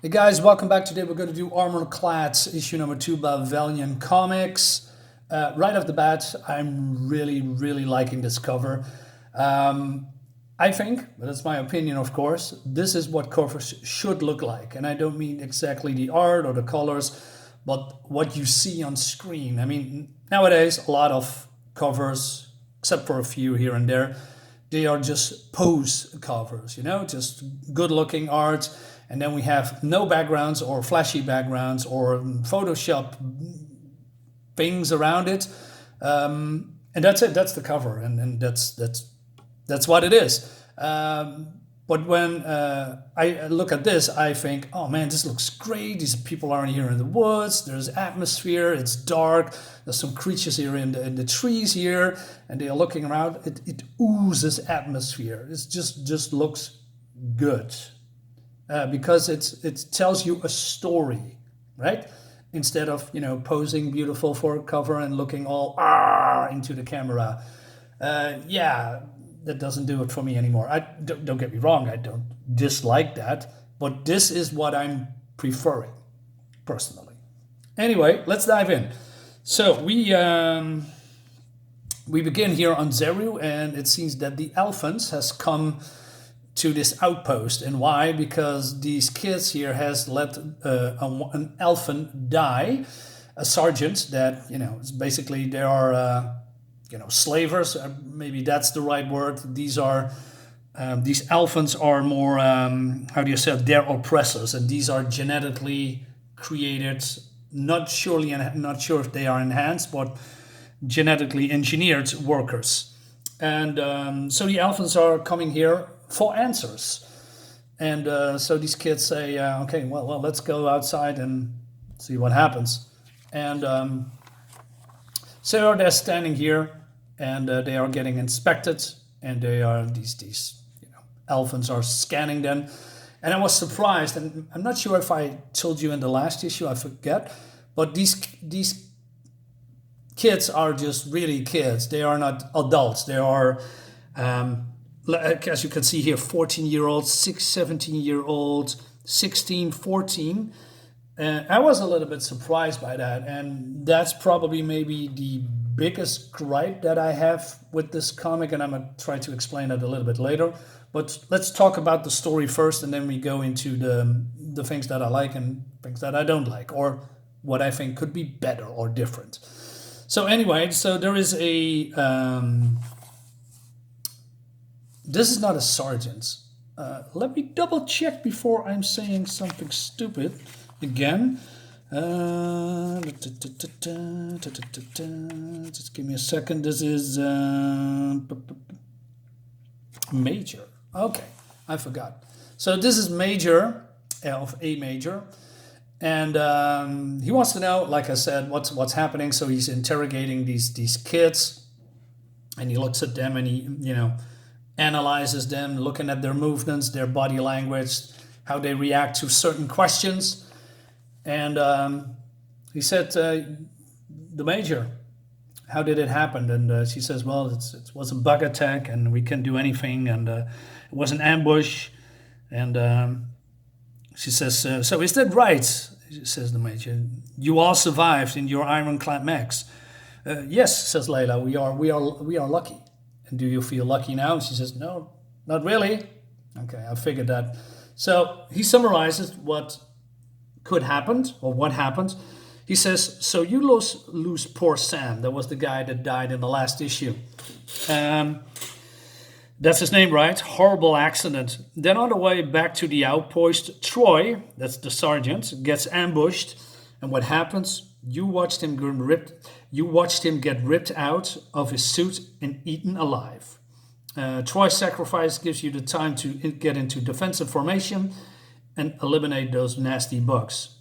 Hey guys, welcome back. Today we're going to do Armorclads issue number 2 by Valiant Comics. Right off the bat, I'm really liking this cover. I think, but that's my opinion of course, this is what covers should look like. And I don't mean exactly the art or the colors, but what you see on screen. I mean, nowadays a lot of covers, except for a few here and there, they are just pose covers, just good looking art. And then we have no backgrounds or flashy backgrounds or Photoshop things around it. And that's it. That's the cover. And that's what it is. But when I look at this, I think, oh man, this looks great. These people are here in the woods. There's atmosphere. It's dark. There's some creatures here in the trees here. And they are looking around. It oozes atmosphere. It just looks good. Because it tells you a story, right? Instead of posing beautiful for a cover and looking all into the camera. Yeah, that doesn't do it for me anymore. Don't get me wrong, I don't dislike that, but this is what I'm preferring personally. Anyway, let's dive in. So we begin here on Zeru, and it seems that the Elephants has come to this outpost. And why? Because these kids here has let an elephant die, a sergeant that is basically they are slavers, maybe that's the right word. These elephants are more how do you say it? They're oppressors, and these are genetically created, not sure if they are enhanced, but genetically engineered workers. And so the elephants are coming here for answers. And so these kids say, okay, well, let's go outside and see what happens. And so they're standing here, and they are getting inspected, and these elephants are scanning them. And I was surprised, and I'm not sure if I told you in the last issue, I forget, but these kids are just really kids. They are not adults. They are as you can see here, 14-year-olds, 17-year-olds, 16, 14. I was a little bit surprised by that, and that's probably maybe the biggest gripe that I have with this comic, and I'm going to try to explain that a little bit later. But let's talk about the story first, and then we go into the things that I like and things that I don't like, or what I think could be better or different. So anyway, so there is a... this is not a sergeant. Let me double check before I'm saying something stupid again. Just give me a second. This is Major. Okay, I forgot. So this is Major, of A Major. And he wants to know, like I said, what's happening. So he's interrogating these kids. And he looks at them and he, analyzes them, looking at their movements, their body language, how they react to certain questions. And he said, the Major, how did it happen? And she says, well, it was a bug attack, and we can't do anything, and it was an ambush. And she says, so is that right? Says the Major. You all survived in your Ironclad mechs. Yes, says Lela, we are lucky. And do you feel lucky now? She says, no, not really. Okay, I figured that. So he summarizes what could happen, or what happened. He says, so you lose poor Sam. That was the guy that died in the last issue. That's his name, right? Horrible accident. Then on the way back to the outpost, Troy, that's the sergeant, gets ambushed. And what happens? You watched him get ripped out of his suit and eaten alive. Troy's sacrifice gives you the time to get into defensive formation and eliminate those nasty bugs.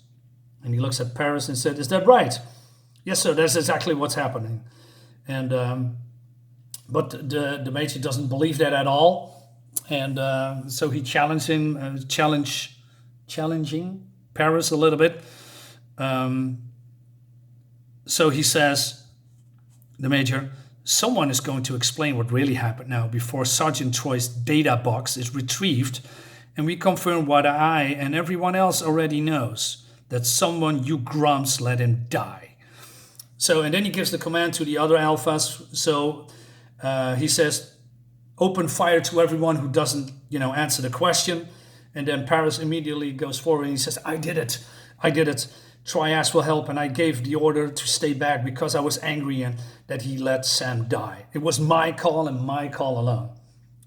And he looks at Peris and said, is that right? Yes, sir, that's exactly what's happening. And but the Major doesn't believe that at all. And so he challenging Peris a little bit. So he says, the Major, someone is going to explain what really happened now before Sergeant Troy's data box is retrieved and we confirm what I and everyone else already knows, that someone you grumps let him die. So, and then he gives the command to the other alphas. So he says, open fire to everyone who doesn't, answer the question. And then Peris immediately goes forward and he says, I did it. Trias will help, and I gave the order to stay back because I was angry and that he let Sam die. It was my call and my call alone.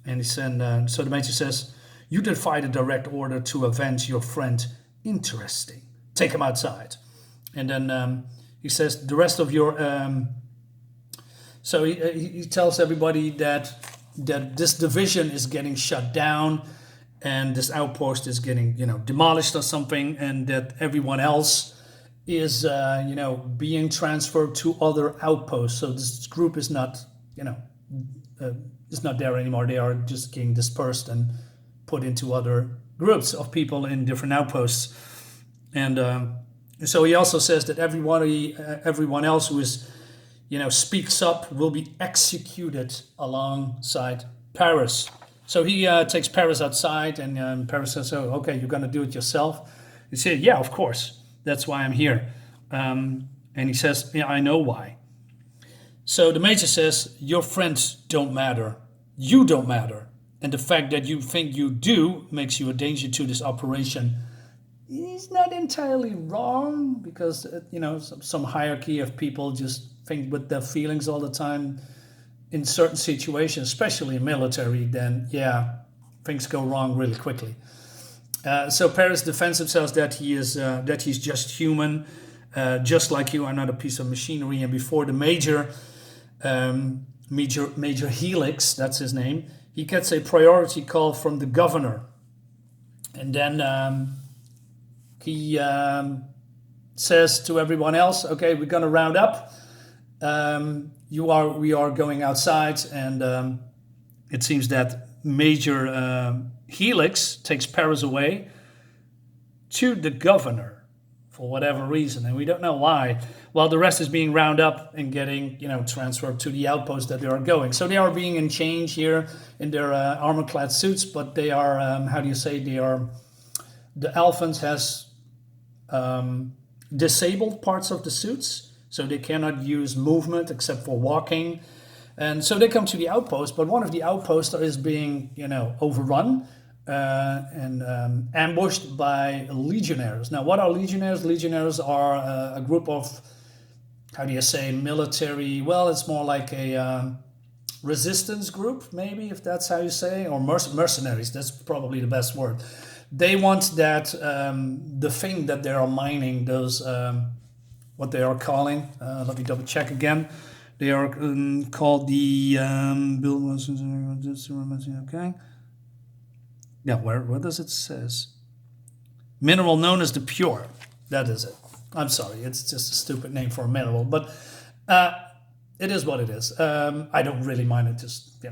And he said, so the major says, you defied a direct order to avenge your friend. Interesting. Take him outside. And then he says, the rest of your... So he tells everybody that this division is getting shut down and this outpost is getting, demolished or something, and that everyone else is, being transferred to other outposts. So this group is not, is not there anymore. They are just getting dispersed and put into other groups of people in different outposts. And so he also says that everyone else who is, speaks up will be executed alongside Peris. So he takes Peris outside, and Peris says, oh, okay, you're going to do it yourself? He said, yeah, of course. That's why I'm here. And he says, yeah, I know why. So the major says, your friends don't matter. You don't matter. And the fact that you think you do makes you a danger to this operation. He's not entirely wrong, because, some hierarchy of people just think with their feelings all the time. In certain situations, especially in military, then, yeah, things go wrong really quickly. So Peris defends himself that he's just human, just like you are not a piece of machinery. And before the major Helix, that's his name, he gets a priority call from the governor. And then he says to everyone else, okay, we're going to round up. We are going outside, and it seems that Major Helix takes Peris away to the governor for whatever reason, and we don't know why, while the rest is being rounded up and getting, transferred to the outpost that they are going. So they are being in change here in their armor-clad suits, but they are, the Alphans has disabled parts of the suits, so they cannot use movement except for walking. And so they come to the outpost, but one of the outposts is being, overrun and ambushed by Legionnaires. Now, what are Legionnaires? Legionnaires are a group of, military, well, it's more like a resistance group, maybe, if that's how you say, or mercenaries, that's probably the best word. They want that, the thing that they are mining, those... what they are calling, let me double check again. They are called the okay. Yeah, where does it says? Mineral known as the pure. That is it. I'm sorry, it's just a stupid name for a mineral, but it is what it is. I don't really mind it, just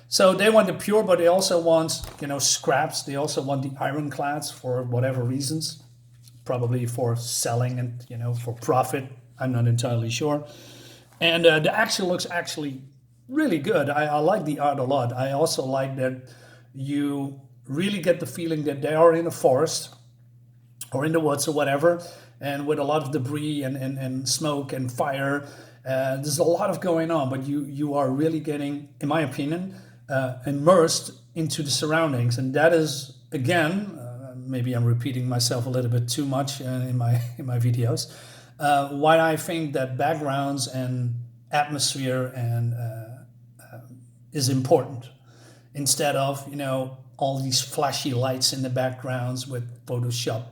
So they want the pure, but they also want scraps. They also want the ironclads for whatever reasons. Probably for selling and, for profit. I'm not entirely sure. And the action looks actually really good. I like the art a lot. I also like that you really get the feeling that they are in a forest or in the woods or whatever, and with a lot of debris and smoke and fire. There's a lot of going on, but you are really getting, in my opinion, immersed into the surroundings. And that is, again... maybe I'm repeating myself a little bit too much in my videos. Why I think that backgrounds and atmosphere and is important, instead of all these flashy lights in the backgrounds with Photoshop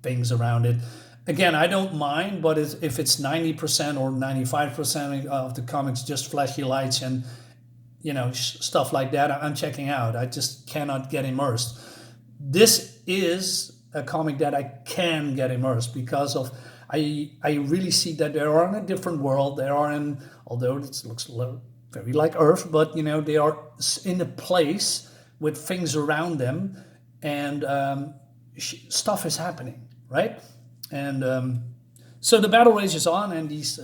things around it. Again, I don't mind, but if it's 90% or 95% of the comics just flashy lights and stuff like that, I'm checking out. I just cannot get immersed. This is a comic that I can get immersed because of I really see that they are in a different world. They are in, although it looks very like Earth, but they are in a place with things around them, and stuff is happening, right? And so the battle rages on, and these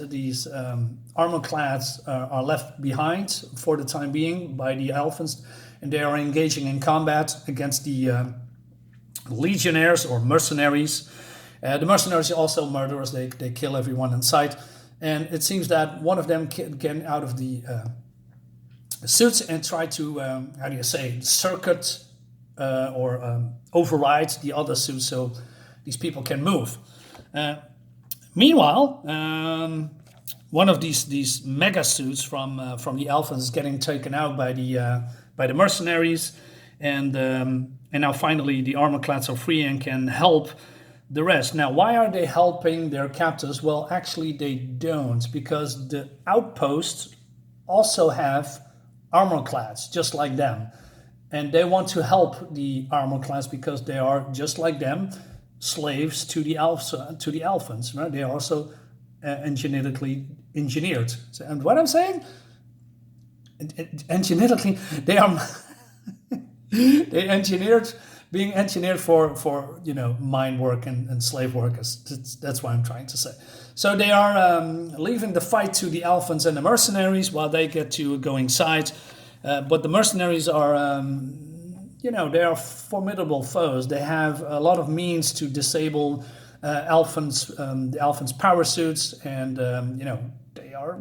Armorclads are left behind for the time being by the Alphans. and they are engaging in combat against the Legionnaires or mercenaries. The mercenaries are also murderers. They kill everyone in sight. And it seems that one of them can out of the suits and try to, how do you say, circuit or override the other suits so these people can move. Meanwhile, one of these mega suits from the Alphans is getting taken out by the mercenaries, and now finally the Armorclads are free and can help the rest. Now, why are they helping their captors? Well, actually they don't, because the Outposts also have Armorclads just like them, and they want to help the Armorclads because they are just like them, slaves to the Alphans. Right? They are also genetically engineered. And what I'm saying, and genetically, they are they engineered. Being engineered for mine work and slave workers. That's what I'm trying to say. So they are leaving the fight to the Alphans and the mercenaries while they get to go inside. But the mercenaries are, they are formidable foes. They have a lot of means to disable the Alphans' power suits, and they are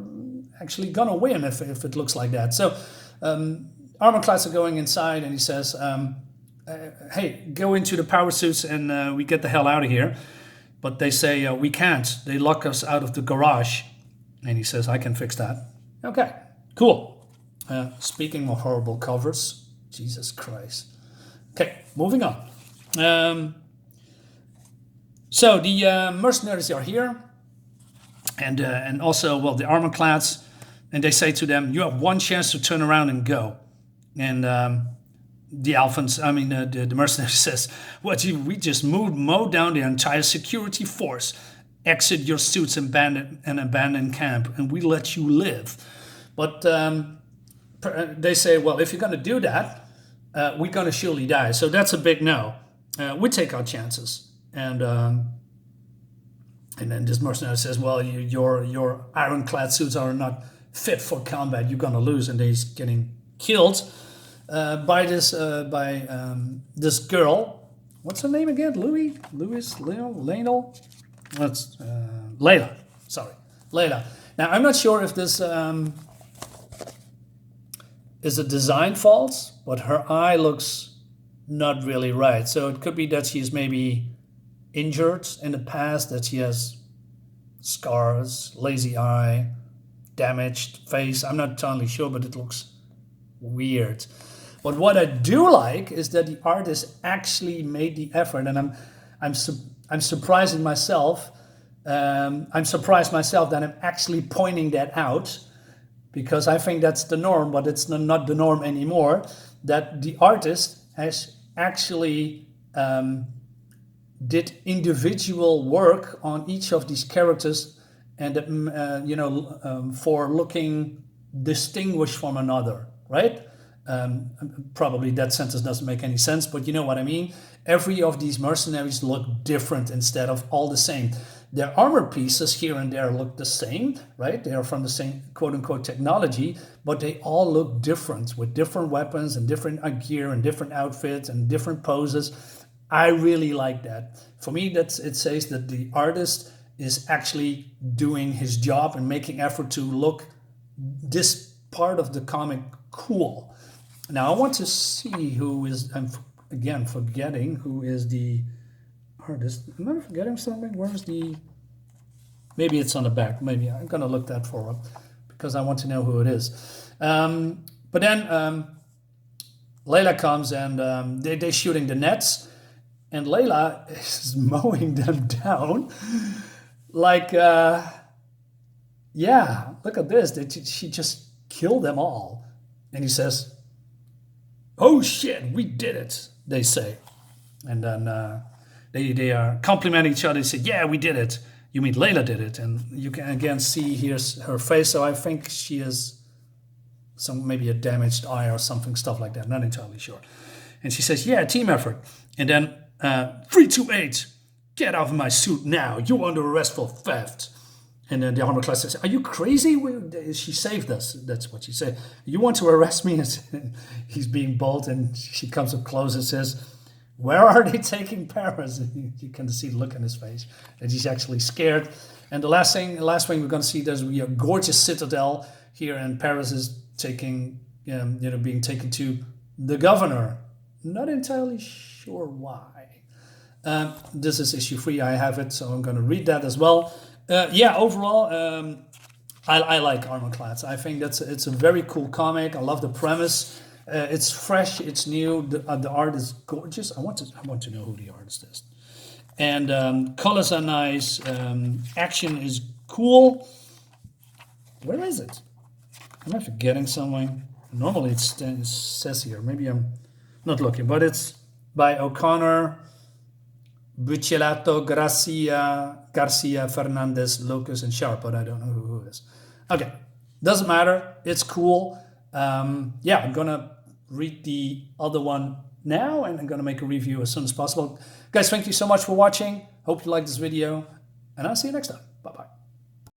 actually gonna win if it looks like that. So Armorclads are going inside, and he says, hey, go into the power suits and we get the hell out of here. But they say, we can't. They lock us out of the garage. And he says, I can fix that. Okay, cool. Speaking of horrible covers, Jesus Christ. Okay, moving on. So the mercenaries are here. And also, well, the Armorclads. And they say to them, you have one chance to turn around and go. And the Alphans, the mercenary says, we just mowed down the entire security force. Exit your suits and abandon camp, and we let you live. But they say, well, if you're going to do that, we're going to surely die. So that's a big no. We take our chances. And then this mercenary says, well, your ironclad suits are not fit for combat. You're going to lose. And he's getting killed. By this girl, what's her name again? Lela. That's Lela. Sorry, Lela. Now I'm not sure if this is a design fault, but her eye looks not really right. So it could be that she's maybe injured in the past, that she has scars, lazy eye, damaged face. I'm not totally sure, but it looks weird. But what I do like is that the artist actually made the effort, and I'm surprising myself. I'm surprised myself that I'm actually pointing that out, because I think that's the norm, but it's not the norm anymore. That the artist has actually did individual work on each of these characters, and for looking distinguished from another, right? Probably that sentence doesn't make any sense, but you know what I mean. Every of these mercenaries look different instead of all the same. Their armor pieces here and there look the same, right? They are from the same quote-unquote technology, but they all look different, with different weapons and different gear and different outfits and different poses. I really like that. For me, it says that the artist is actually doing his job and making effort to look this part of the comic cool. Now I want to see who is, I'm again forgetting who is the artist. Am I forgetting something? Where's the, maybe it's on the back. Maybe I'm going to look that forward because I want to know who it is. But then Lela comes and they're shooting the nets, and Lela is mowing them down. Like, yeah, look at this. She just killed them all. And he says, oh shit, we did it, they say. And then they are complimenting each other. They say, yeah, we did it. You mean Lela did it? And you can again see here's her face. So I think she has maybe a damaged eye or something, stuff like that. Not entirely sure. And she says, yeah, team effort. And then 328, get out of my suit now. You're under arrest for theft. And then the Armorclads says, "Are you crazy? She saved us." That's what she said. "You want to arrest me?" And he's being bold, and she comes up close and says, "Where are they taking Peris?" You can see the look on his face, and he's actually scared. And the last thing we're going to see, there's a gorgeous citadel here, and Peris is taking, being taken to the governor. Not entirely sure why. This is issue 3. I have it, so I'm going to read that as well. Overall, I like Armorclads. I think it's a very cool comic. I love the premise. It's fresh. It's new. The art is gorgeous. I want to know who the artist is. And colors are nice. Action is cool. Where is it? Am I forgetting something? Normally it says here. Maybe I'm not looking, but it's by O'Connor, Buccellato, Garcia, Fernandez, Locus, and Sharp, but I don't know who it is. Okay, doesn't matter. It's cool. I'm gonna read the other one now, and I'm gonna make a review as soon as possible. Guys, thank you so much for watching. Hope you liked this video, and I'll see you next time. Bye-bye.